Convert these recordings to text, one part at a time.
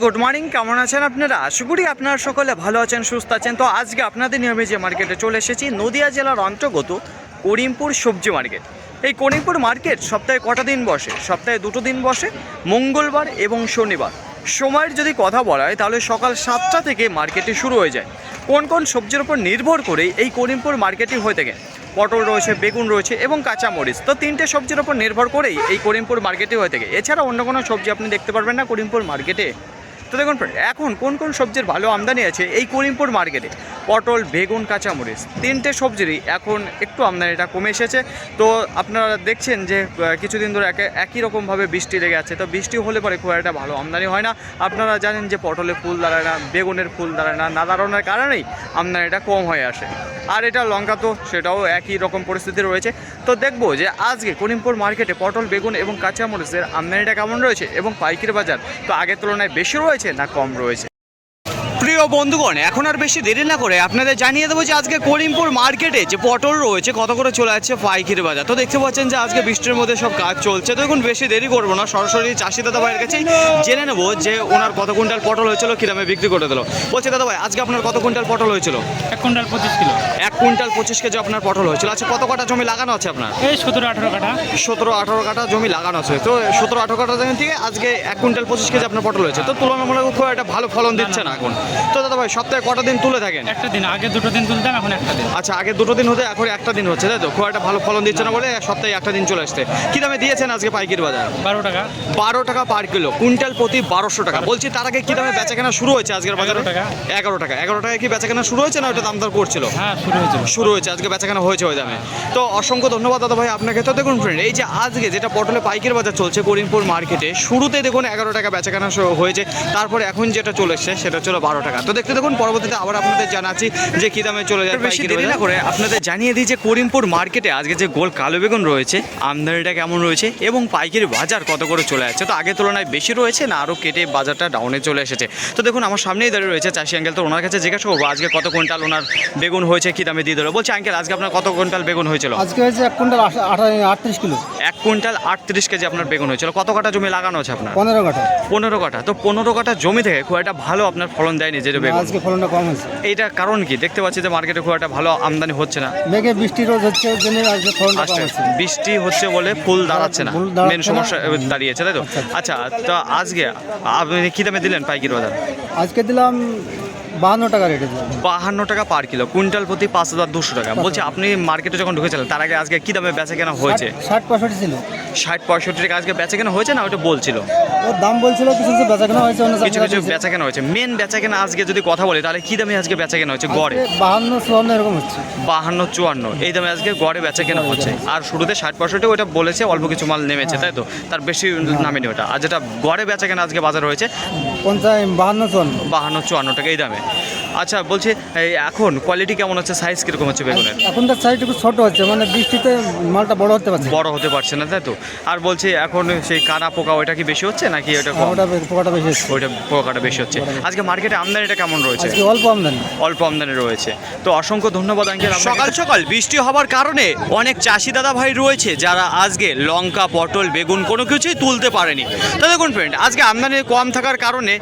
Good morning, কেমন আছেন আপনারা? আশা করি আপনারা সকলে ভালো আছেন, সুস্থ আছেন। তো আজকে আপনাদের নিয়মে যে মার্কেটে চলে এসেছি, নদিয়া জেলার অন্তর্গত করিমপুর সবজি মার্কেট। এই করিমপুর মার্কেট সপ্তাহে কটা দিন বসে? সপ্তাহে দুটো দিন বসে, মঙ্গলবার এবং শনিবার। সময়ের যদি কথা বলা হয় তাহলে সকাল 7টা থেকে মার্কেটে শুরু হয়ে যায়। কোন কোন সবজির উপর নির্ভর করেই এই করিমপুর মার্কেটই হয়ে থাকে? পটল রয়েছে, বেগুন রয়েছে এবং কাঁচামরিচ। তো তিনটে সবজির উপর নির্ভর করেই এই করিমপুর মার্কেটে হয়ে থাকে। এছাড়া অন্য কোনো সবজি আপনি দেখতে পারবেন না করিমপুর মার্কেটে। তো দেখুন এখন কোন কোন সবজির ভালো আমদানি আছে এই করিমপুর মার্কেটে। পটল, বেগুন, কাঁচামরিচ তিনটে সবজিরই এখন একটু আমদানিটা কমে এসেছে। তো আপনারা দেখছেন যে কিছুদিন ধরে একই রকমভাবে বৃষ্টি লেগে আছে। তো বৃষ্টি হলে পরে খুব একটা ভালো আমদানি হয় না। আপনারা জানেন যে পটলে ফুল দাঁড়ায় না, বেগুনের ফুল দাঁড়ায় না, না দাঁড়ানোর কারণেই আমদানিটা কম হয়ে আসে। আর এটা লঙ্কা তো সেটাও একই রকম পরিস্থিতি রয়েছে। তো দেখবো যে আজকে করিমপুর মার্কেটে পটল, বেগুন এবং কাঁচামরিচের আমদানিটা কেমন রয়েছে এবং পাইকারি বাজার তো আগের তুলনায় বেশি রয়েছে না কম রয়েছে। প্রিয় বন্ধুগণ, এখন আর বেশি দেরি না করে আপনাদের জানিয়ে দেবো যে আজকে করিমপুর মার্কেটে যে পটল রয়েছে কত করে চলে যাচ্ছে পাইকারি বাজার। তো দেখতে পাচ্ছেন যে আজকে বৃষ্টির মধ্যে সব কাজ চলছে। তো দেখুন বেশি দেরি করবো না, সরাসরি চাষি দাদা ভাইয়ের কাছেই জেনে নেবো যে ওনার কত কুইন্টাল পটল হয়েছিল, কী দামে বিক্রি করে দিল। বলছে দাদা ভাই, আজকে আপনার কত কুইন্টাল পটল হয়েছিল? 1 কুইন্টাল 25 কিলো। 1 কুইন্টাল 25 কেজি আপনার পটল হয়েছিল। আচ্ছা, কত কাটা জমি লাগানো আছে আপনার? এই 17-18 কাঠা। 17-18 কাঠা জমি লাগানো আছে। তো 17-18 কাঠা জমি থেকে আজকে 1 কুইন্টাল 25 কেজি আপনার পটল হয়েছে। তো তুলনামূলক খুব একটা ভালো ফলন দিচ্ছে না এখন। তো দাদা ভাই, সপ্তাহে কটা দিন তুলে থাকেন? একটা দিন, আগে 2 দিন তুলতাম, এখন একটা দিন। আচ্ছা, আগে 2 দিন হতে এখন একটা দিন হচ্ছে, তাই তো? খুব একটা ভালো ফলন দিচ্ছে না বলে সপ্তাহে একটা দিন চলে আসছে। কী দামে দিয়েছেন আজকে পাইকারি বাজার? 12 টাকা। 12 টাকা পার কিলো, কুইন্টাল প্রতি 1200 টাকা। বলছি তার আগে কী দামে বেচা কেনা শুরু হয়েছে আজকের বাজারে? 11 টাকা। 11 টাকা। 11 টাকায় কি বেচা কেনা শুরু হয়েছে না ওটা দাম দর করছিল? হ্যাঁ, শুরু হয়েছে। শুরু হয়েছে, আজকে বেচা কেনা হয়েছে ওই দামে। তো অসংখ্য ধন্যবাদ দাদা ভাই আপনাকে। তো দেখুন ফ্রেন্ড, এই যে আজকে যেটা পটলে পাইকারি বাজার চলছে করিমপুর মার্কেটে, শুরুতে দেখুন 11 টাকা বেচা কেনা হয়েছে, তারপরে এখন যেটা চলে এসছে সেটা হলো 12 টাকা। তো দেখতে দেখুন, পরবর্তীতে আবার আপনাদের জানাচ্ছি যে কী দামে চলে যায়। বেশি দেরি না করে আপনাদের জানিয়ে দিই যে করিমপুর মার্কেটে আজকে যে গোল কালো বেগুন রয়েছে আমদানিটা কেমন রয়েছে এবং পাইকারি বাজার কত করে চলে যাচ্ছে। তো আগের তুলনায় বেশি রয়েছে না আরও কেটে বাজারটা ডাউনে চলে এসেছে। তো দেখুন আমার সামনেই দাঁড়িয়ে রয়েছে চাষি আঙ্কেল। তো ওনার কাছে জিজ্ঞাসা করবো আজকে কত কুইন্টাল ওনার বেগুন হয়েছে, কী দামে দিয়ে দিল। বলছে আঙ্কেল, আজকে আপনার কত কুইন্টাল বেগুন হয়েছিল? আজকে হয়েছে 1 কুইন্টাল 38 কিলো। 1 কুইন্টাল 38 কেজি আপনার বেগুন হয়েছিল। কত কাঠা জমি লাগানো আছে আপনার? 15 কাঠা। 15 কাঠা। তো 15 কাঠা জমি থেকে খুব একটা ভালো আপনার ফলন দেয়নি যেটা বেগুন। আজকে ফলনটা কম হয়েছে। এইটার কারণ কি? দেখতে পাচ্ছি যে মার্কেটে খুব একটা ভালো আমদানি হচ্ছে না। মেঘে বৃষ্টি রোজ হচ্ছে, ওর জন্য আজকে ফলনটা কম আচ্ছা, হয়েছে। বৃষ্টি হচ্ছে বলে ফুল দাঁড়াচ্ছে না, ফুল দাঁড়াচ্ছে মেন সমস্যা দাঁড়িয়েছে, তাই তো? আচ্ছা, তো আজকে আপনি কী দামে দিলেন পাইকারি বাজার? আজকে দিলাম 52 টাকা রেটে দিলাম। 52 টাকা পার কিলো, কুইন্টাল প্রতি 5200 টাকা। বলছি আপনি মার্কেটে যখন ঢুকেছিলেন তার আগে আজকে কী দামে বেচা কেনা হয়েছে? 60-65 ছিল। 60-65 টাকা আজকে বেচা কেনা হয়েছে না ওটা বলছিল? ওর দাম বলছিল, কিছু কিছু বেচা কেনা হয়েছে, কিছু কিছু বেচা কেনা হয়েছে। মেন বেচা কেনা আজকে যদি কথা বলি তাহলে কী দামে আজকে বেচা কেনা হচ্ছে গড়ে? 52-54 এরকম হচ্ছে। 52-54 এই দামে আজকে গড়ে বেচা কেনা হচ্ছে। আর শুরুতে 60-65 ওটা বলেছে, অল্প কিছু মাল নেমেছে, তাই তো? তার বেশি নামেনি ওটা। আর যেটা গড়ে বেচা কেনা আজকে বাজার হয়েছে 52-54 টাকা এই দামে। আচ্ছা, বলছি এই এখন কোয়ালিটি কেমন হচ্ছে, সাইজ কীরকম হচ্ছে বেগুনের? এখন তার সাইজ একটু ছোট হচ্ছে, মানে বৃষ্টিতে মালটা বড় হতে পারছে, বড় হতে পারছে না, তাই তো? আর বলছি এখন সেই কানা পোকা ওইটা কি বেশি হচ্ছে নাকি ওটা কম? ওটা পোকাটা বেশি হচ্ছে। ওইটা পোকাটা বেশি হচ্ছে। আজকে মার্কেটে আমদানিটা কেমন রয়েছে? আজকে অল্প আমদানি। অল্প আমদানি রয়েছে। তো অসংখ্য ধন্যবাদ আঙ্কেল। সকাল সকাল বৃষ্টি হওয়ার কারণে অনেক চাষি দাদা ভাই রয়েছে যারা আজকে লঙ্কা, পটল, বেগুন কোনো কিছুই তুলতে পারেনি। তো দেখুন ফ্রেন্ড, আজকে আমদানি কম থাকার কারণে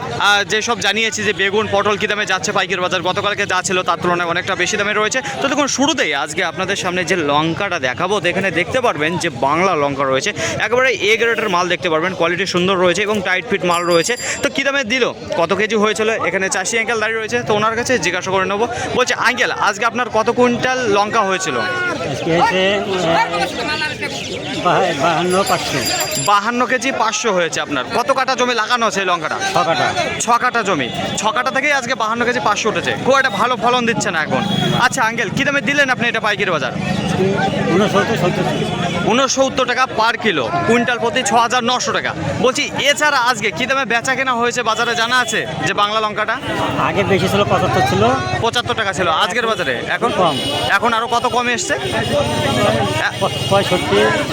যেসব জানিয়েছি যে বেগুন, পটল কী দামে যাচ্ছে পাইকারি বাজার, গতকালকে যা ছিল তার তুলনায় অনেকটা বেশি দামে রয়েছে। তো দেখুন শুরুতেই আজকে আপনাদের সামনে যে লঙ্কাটা দেখাবো, এখানে দেখতে পারবেন যে বাংলা লঙ্কা রয়েছে, একেবারে এ গ্রেডের মাল দেখতে পারবেন, কোয়ালিটি সুন্দর রয়েছে এবং টাইট ফিট মাল রয়েছে। তো কী দামে দিল, কত কেজি হয়েছিল, এখানে চাষি আঙ্কেল দাঁড়িয়ে রয়েছে, তো ওনার কাছে জিজ্ঞাসা করে নেবো। বলছে আঙ্কেল, আজকে আপনার কত কুইন্টাল লঙ্কা হয়েছিল? আজকে হয়েছে 52-500। 52 কেজি 500 হয়েছে। আপনার কত কাঠা জমি লাগানো আছে এই লঙ্কাটা? 6 কাঠা। 6 কাঠা জমি। 6 কাঠা থেকেই আজকে 52 কেজি 500 উঠেছে। খুব একটা ভালো ফলন দিচ্ছে না এখন। আচ্ছা আঙ্কেল, কী দামে দিলেন আপনি এটা পাইকারি বাজার? 69 টাকা পার কিলো, কুইন্টাল প্রতি 6900 টাকা। বলছি এছাড়া আজকে কী দামে বেচা কেনা হয়েছে বাজারে জানা আছে? যে বাংলা লঙ্কাটা আগে বেশি ছিল, 75 ছিল। 75 টাকা ছিল আজকের বাজারে, এখন কম। এখন আরও কত কমে এসছে?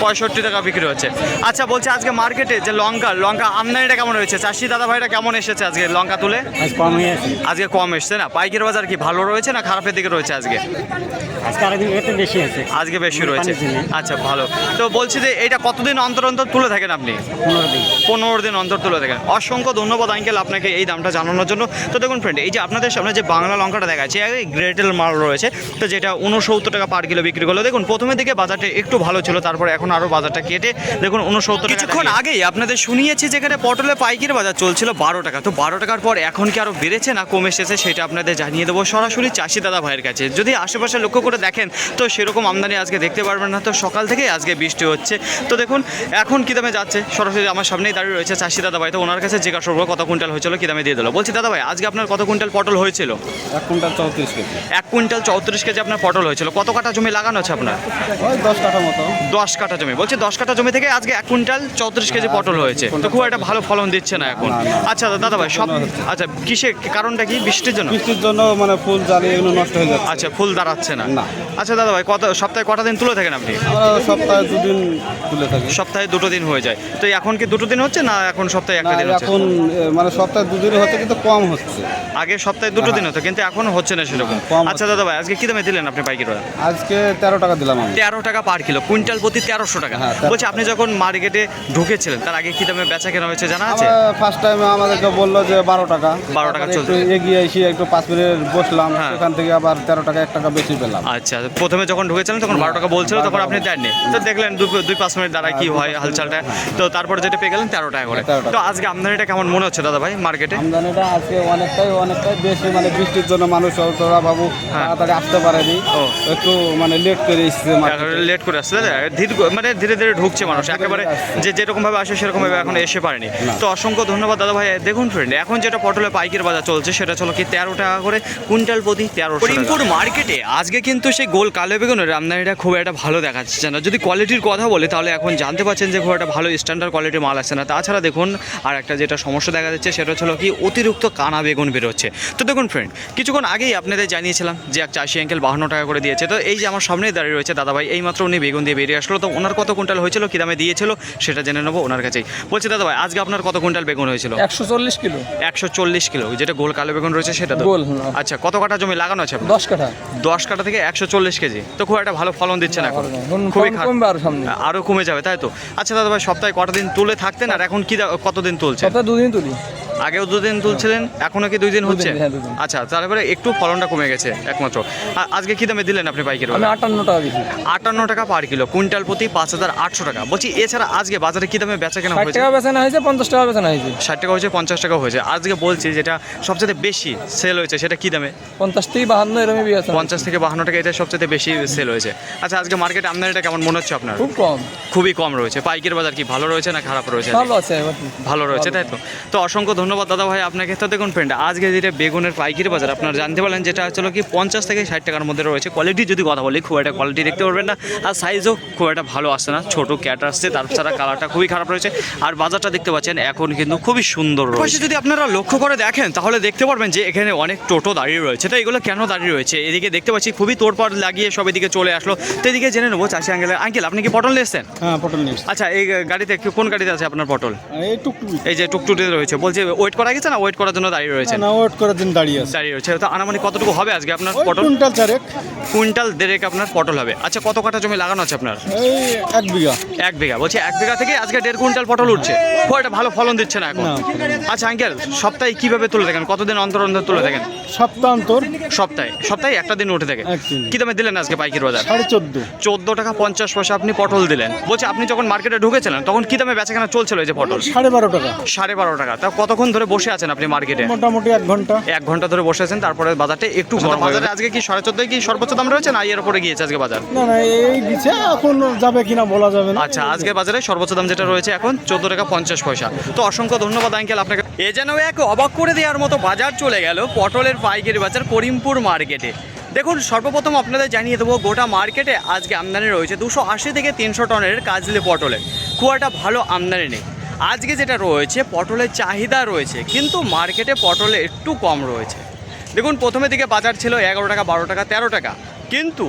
65 টাকা বিক্রি হচ্ছে। আচ্ছা, বলছি আজকে মার্কেটে যে লঙ্কা আমদানিটা কেমন হয়েছে? চাষি দাদা ভাইরা কেমন এসেছে আজকে লঙ্কা তুলে? কম হয়ে আছে। আজকে কম এসছে না? পাইকারি বাজার কি ভালো রয়েছে না খারাপের দিকে রয়েছে আজকে? আজকে আরেকদিন একটু বেশি আছে। আজকে বেশি রয়েছে। আচ্ছা, ভালো। তো বলছি যে এটা কতদিন অন্তর অন্তর তুলে থাকেন আপনি? 15 দিন। 15 দিন অন্তর তুলে থাকেন। অসংখ্য ধন্যবাদ আঙ্কেল আপনাকে এই দামটা জানানোর জন্য। তো দেখুন ফ্রেন্ড, এই যে আপনাদের সামনে যে বাংলা লঙ্কাটা দেখা যাচ্ছে গ্রেটেল মাল রয়েছে, তো যেটা 69 টাকা পার কিলো বিক্রি করলো। দেখুন প্রথমের দিকে বাজারটা একটু ভালো ছিল, তারপরে এখন আরও বাজারটা কেটে দেখুন 69 টাকা। কিছুক্ষণ আগেই আপনাদের শুনিয়েছি যেখানে পটলের পাইকারি বাজার চলছিল 12 টাকা। তো 12 টাকার পর এখন কি আরও বেড়েছে না কমে এসেছে সেটা আপনাদের জানিয়ে দেবো সরাসরি চাষি দাদা ভাইয়ের কাছে। যদি আশেপাশে লক্ষ্য করে দেখেন তো সেরকম আমদানি আজকে দেখতে পারবেন না। তো সকাল থেকেই আজকে বৃষ্টি হচ্ছে। তো দেখুন এখন কী দামে যাচ্ছে, সরাসরি আমার সামনেই দাঁড়িয়ে রয়েছে চাষি দাদা ভাই। তো ওনার কাছে জিজ্ঞাসা করবো কত কুইন্টাল হয়েছিল, কী দামে দিয়ে দিল। বলছি দাদা ভাই, আজকে আপনার কত কুইন্টাল পটল হয়েছিল? 1 কুইন্টাল 34 কেজি। 1 কুইন্টাল 34 কেজি আপনার পটল হয়েছিল। কত কাঠা জমি লাগানো আছে আপনার? ওই 10 কাঠা মতো। 10 কাঠা জমি। বলছি 10 কাঠা জমি থেকে আজকে 1 কুইন্টাল 34 কেজি পটল হয়েছে। তো খুব একটা ভালো ফলন দিচ্ছে না এখন। আচ্ছা দাদা ভাই, সব আচ্ছা কিসের কারণটা কি? বৃষ্টির জন্য? বৃষ্টির জন্য মানে ফুল জালি এগুলো নষ্ট হয়ে যাচ্ছে। আচ্ছা, ফুল দাঁড়াচ্ছে না। না। আচ্ছা দাদা ভাই, সপ্তাহে কটা দিন তুলে থাকেন আপনি? আমরা সপ্তাহে 2 দিন তুলে থাকি। সপ্তাহে 2 দিন হয়ে যায়। তো এখন কি 2 দিন হচ্ছে না এখন সপ্তাহে একটা না, দিন হচ্ছে? এখন মানে সপ্তাহে 2 দিন হচ্ছে কিন্তু কম হচ্ছে। আগে সপ্তাহে 2 দিন হতো কিন্তু এখন হচ্ছে না সেরকম। কম আচ্ছা দাদা ভাই, আজকে কি দামে দিলেন আপনি পাইকারি? আজকে 13 টাকা দিলাম আমি। 13 টাকা পার কিলো, কুইন্টাল প্রতি 1300 টাকা। হ্যাঁ, 1300 বলছি আপনি যখন মার্কেটে ঢুকেছিলেন তার আগে কি দামে বেচা কেনা হয়েছে জানা আছে? ফার্স্ট টাইমে আমাদেরকে বললো যে 12 টাকা। 12 টাকা চলছে। একটু এগিয়ে এসে একটু 5 মিনিট বসলাম, হ্যাঁ। সেখান থেকে আবার 13 টাকা 1 টাকা বেশি পেলাম। আচ্ছা, প্রথমে যখন ঢুকেছিলেন তখন 12 টাকা বলছিল, তখন আপনি দেননি। তো দেখলেন 2-5 মিনিট দাঁড়ায় কি হয় হালচালটা। তো তারপরে যেটা পেয়ে গেলেন 13 টাকা করে। 13 টাকা। তো আজকে আমদানিটা কেমন মনে হচ্ছে দাদা ভাই মার্কেটে? আমদানিটা আজকে অনেকটাই বেশি, মানে বৃষ্টির জন্য মানুষ তোরা বাবু হ্যাঁ। তাড়াতাড়ি আসতে পারেনি, ও। একটু মানে লেট করে এসছে market-এ। লেট করে আসছে, মানে ধীরে ধীরে ঢুকছে মানুষ একেবারে, যে যেরকম ভাবে আসে সেরকম ভাবে এখন এসে পারেনি। তো অসংখ্য ধন্যবাদ দাদা ভাই। দেখুন ফ্রেন্ড, এখন যেটা পটলের পাইকারি বাজার চলছে সেটা চলো কি 13 টাকা করে কুইন্টাল প্রতি 1300 টাকা। করিমপুর মার্কেটে আজকে কিন্তু সেই গোল কালো বেগুনের আমদানিটা খুব একটা ভালো দেখাচ্ছে না। যদি কোয়ালিটির কথা বলে তাহলে এখন জানতে পারছেন যে খুব একটা ভালো স্ট্যান্ডার্ড কোয়ালিটির মাল আসছে না। তাছাড়া দেখুন আর একটা যেটা সমস্যা দেখা যাচ্ছে সেটা হলো কি অতিরিক্ত কানা বেগুন বেরোচ্ছে। তো দেখুন ফ্রেন্ড, কিছুক্ষণ আগেই আপনাদের জানিয়েছিলাম যে এক চাষি আঙ্কেল 52 টাকা করে দিয়েছে। তো এই যে আমার সামনেই দাঁড়িয়ে রয়েছে দাদা ভাই, এই মাত্র উনি বেগুন দিয়ে বেরিয়ে আসলো। তো ওনার কত কুইন্টাল হয়েছিল, কী দামে দিয়েছিল সেটা জেনে নেবো ওনার কাছেই। বলছি দাদা ভাই, আজকে আপনার কত কুইন্টাল বেগুন হয়েছিল? 140 কিলো। 140 কিলো, যেটা গোল কালো বেগুন রয়েছে সেটা তো? গোল, আচ্ছা, কত কাঠা জমি লাগানো আছে আপনার? 10 কাঠা। 10 কাঠা থেকে 140 কেজি। তো খুব একটা ভালো ফলন দিচ্ছে না এখন, খুবই খুবই কমবে আর সামনে। আরও কমে যাবে তাই তো? আচ্ছা দাদা ভাই, সপ্তাহে কটা দিন তুলে থাকতেন আর এখন কি কতদিন তুলছে? সপ্তাহে 2 দিন তুলি। আগেও 2 দিন তুলছিলেন, এখনো কি 2 দিন হচ্ছে? হ্যাঁ, 2 দিন। আচ্ছা, তারপরে একটু ফলনটা কমে গেছে একমাত্র। আজকে কি দামে দিলেন আপনি পাইকারি? আমি 58 টাকা দিছি। 58 টাকা পার কিলো, কুইন্টাল প্রতি 5800 টাকা। বলছি এছাড়া আজকে বাজারে কি দামে বেচা কেনা 60 হয়েছে? টাকা বেচানো হয়েছে, 50 টাকা বেচানো হয়েছে। 60 টাকা হয়েছে, 50 টাকা হয়েছে। আজকে বলছি যেটা সবচেয়ে বেশি সেল হয়েছে সেটা কি দামে? 50 থেকে 52 এরকমই বেচা। 50 থেকে 52 টাকা, এটা সবচেয়ে বেশি সেল হয়েছে। আচ্ছা, আজকে মার্কেটে আমদানিটা কেমন মনে হচ্ছে আপনার? খুব কম। খুবই কম রয়েছে। পাইকারি বাজার কি ভালো রয়েছে না খারাপ রয়েছে? ভালো আছে এবার। ভালো রয়েছে তাই তো? তো অসংখ্য ধন্যবাদ দাদা ভাই আপনাকে। তো দেখুন ফ্রেন্ড, আজকে যেটা বেগুনের পাইকারি বাজার আপনারা জানতে পারলেন, যেটা হলো কি 50 থেকে 60 টাকার মধ্যে রয়েছে। কোয়ালিটি যদি কথা বলি, খুব একটা কোয়ালিটি দেখতে পারবেন না, আর সাইজও খুব একটা ভালো আসছে না, ছোটো ক্যাট আসছে, তাছাড়া কালারটা খুবই খারাপ রয়েছে। আর বাজারটা দেখতে পাচ্ছেন এখন কিন্তু খুবই সুন্দর রয়েছে। যদি আপনারা লক্ষ্য করে দেখেন তাহলে দেখতে পারবেন যে এখানে অনেক টোটো দাঁড়িয়ে রয়েছে। তো এগুলো কেন দাঁড়িয়ে রয়েছে? এদিকে দেখতে পাচ্ছি খুবই তোড়পাড় লাগিয়ে সব এদিকে চলে আসলো। তো এদিকে জেনে নেবো চাষি আঙ্কেল, আপনি কি পটল নিয়েছেন? হ্যাঁ, পটল নিয়ে আচ্ছা, এই গাড়িতে কোন গাড়িতে আছে আপনার পটল? এই টুকটুকি। এই যে টুকটুকিতে রয়েছে, বলছি ওয়েট করা গেছে না ওয়েট করার জন্য দাঁড়িয়ে রয়েছে? না, ওয়েট করার জন্য দাঁড়িয়ে আছে। দাঁড়িয়ে রয়েছে। তো আনুমানিক কতটুকু হবে আজকে আপনার ওই পটল? কুইন্টাল 4 কুইন্টাল 1.5 আপনার পটল হবে। আচ্ছা, কত কাঠা জমি লাগানো আছে আপনার? এই 1 বিঘা। 1 বিঘা। বলছি 1 বিঘা থেকে আজকে 1.5 কুইন্টাল পটল উঠছে। খুব একটা ভালো ফলন দিচ্ছে না এখন। না। আচ্ছা আঙ্কেল, সপ্তাহে কিভাবে তুলে থাকেন? কতদিন অন্তর অন্তর তুলে থাকেন? সপ্তাহান্তর। সপ্তাহে একটা দিন উঠে থাকে। একদিন। কি দামে দিলেন আজকে পাইকারি বাজার? 14.5। 14 টাকা 50 পয়সা আপনি পটল দিলেন। বলছি আপনি যখন মার্কেটে ঢুকেছিলেন তখন কি দামে বেচা কেনা চলছিল এই যে পটল? 12.5 টাকা। 12.5 টাকা। তা কতক্ষণ ধরে বসে আছেন আপনি মার্কেটে? মোটামুটি 1 ঘন্টা। 1 ঘন্টা ধরে বসে আছেন, তারপরে বাজারটা একটু গরম। বাজারে আজকে কি 14.5 কি সর্বোচ্চ দাম রয়েছে না এর উপরে গিয়েছে আজকে বাজার? না, এই দিচ্ছে, এখন যাবে কিনা বলা যাবে না। আচ্ছা, আজকে বাজারে সর্বোচ্চ দাম যেটা রয়েছে এখন 14 টাকা 50 পয়সা। তো অসংখ্য ধন্যবাদ আঙ্কেল আপনাকে। এ যেন এক অবাক করে দেওয়ার মতো বাজার চলে গেল পটলের পাইকারি বাজার করিমপুর মার্কেটে। দেখুন, সর্বপ্রথম আপনাদের জানিয়ে দেবো গোটা মার্কেটে আজকে আমদানি রয়েছে 280 থেকে 300 টনের কাজলি পটলের। খুব একটা ভালো আমদানি নেই আজকে। যেটা রয়েছে পটলের চাহিদা রয়েছে, কিন্তু মার্কেটে পটলে একটু কম রয়েছে। দেখুন, প্রথমের দিকে বাজার ছিল 11 টাকা, 12 টাকা, 13 টাকা, কিন্তু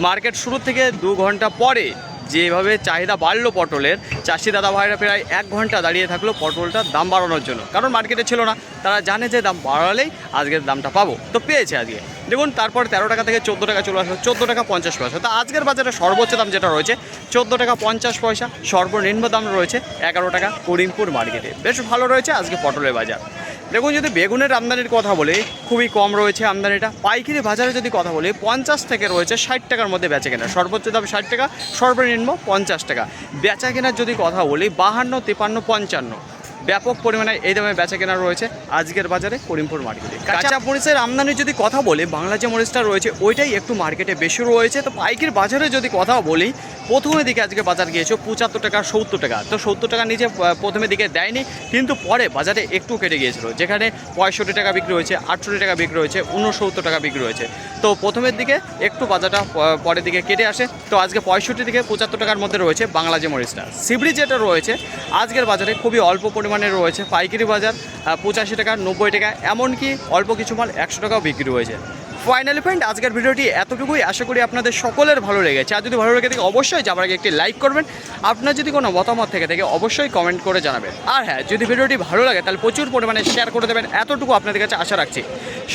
মার্কেট শুরু থেকে 2 ঘন্টা পরে যেভাবে চাহিদা বাড়লো পটলের, চাষি দাদা ভাইরা প্রায় 1 ঘন্টা দাঁড়িয়ে থাকলো পটলটার দাম বাড়ানোর জন্য। কারণ মার্কেটে ছিল না, তারা জানে যে দাম বাড়ালেই আজকের দামটা পাবো, তো পেয়েছে আজকে। দেখুন তারপর 13 টাকা থেকে 14 টাকা চলে আসলো, 14 টাকা 50 পয়সা। তো আজকের বাজারে সর্বোচ্চ দাম যেটা রয়েছে 14 টাকা 50 পয়সা, সর্বনিম্ন দাম রয়েছে 11 টাকা করিমপুর মার্কেটে। বেশ ভালো রয়েছে আজকে পটলের বাজার। দেখুন যদি বেগুনের আমদানির কথা বলি খুবই কম রয়েছে আমদানিটা। পাইকারি বাজারে যদি কথা বলি 50 থেকে রয়েছে 60 টাকার মধ্যে বেচা কেনা, সর্বোচ্চ দাম 60 টাকা, সর্বনিম্ন 50 টাকা। বেচা কেনার যদি কথা বলি 52, 53, 55 ব্যাপক পরিমাণে এই দামে বেচা কেনা রয়েছে আজকের বাজারে করিমপুর মার্কেটে। কাঁচা মরিচের আমদানির যদি কথা বলি বাংলা যে মরিচটা রয়েছে ওইটাই একটু মার্কেটে বেশি রয়েছে। তো পাইকারি বাজারে যদি কথা বলি প্রথমে দিকে আজকে বাজার গিয়েছে 75 টাকা 70 টাকা। তো 70 টাকা নিচে প্রথমে দিকে দেয়নি, কিন্তু পরে বাজারে একটু কেটে গিয়েছিল, যেখানে 65 টাকা বিক্রি হয়েছে, 68 টাকা বিক্রি হয়েছে, 69 টাকা বিক্রি হয়েছে। তো প্রথমের দিকে একটু বাজারটা পরের দিকে কেটে আসে। তো আজকে 65 থেকে 75 টাকার মধ্যে রয়েছে বাংলা যে মরিচটা। সিবড়ি যেটা রয়েছে আজকের বাজারে খুবই অল্প পরিমাণে রয়েছে। পাইকারি বাজার 85 টাকা 90 টাকা, এমনকি অল্প কিছু মাল 100 টাকাও বিক্রি হয়েছে। ফাইনালি ফ্রেন্ড আজকের ভিডিওটি এতটুকুই, আশা করি আপনাদের সকলের ভালো লেগেছে। আর যদি ভালো লেগে থাকে অবশ্যই যাবার আগে একটি লাইক করবেন, আপনার যদি কোনো মতামত থেকে থাকে অবশ্যই কমেন্ট করে জানাবেন। আর হ্যাঁ, যদি ভিডিওটি ভালো লাগে তাহলে প্রচুর পরিমাণে শেয়ার করে দেবেন, এতটুকু আপনাদের কাছে আশা রাখছি।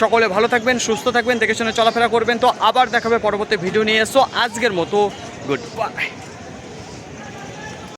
সকলে ভালো থাকবেন, সুস্থ থাকবেন, দেখে শুনে চলাফেরা করবেন। তো আবার দেখাবে পরবর্তী ভিডিও নিয়ে। সো আজকের মতো গুড বাই।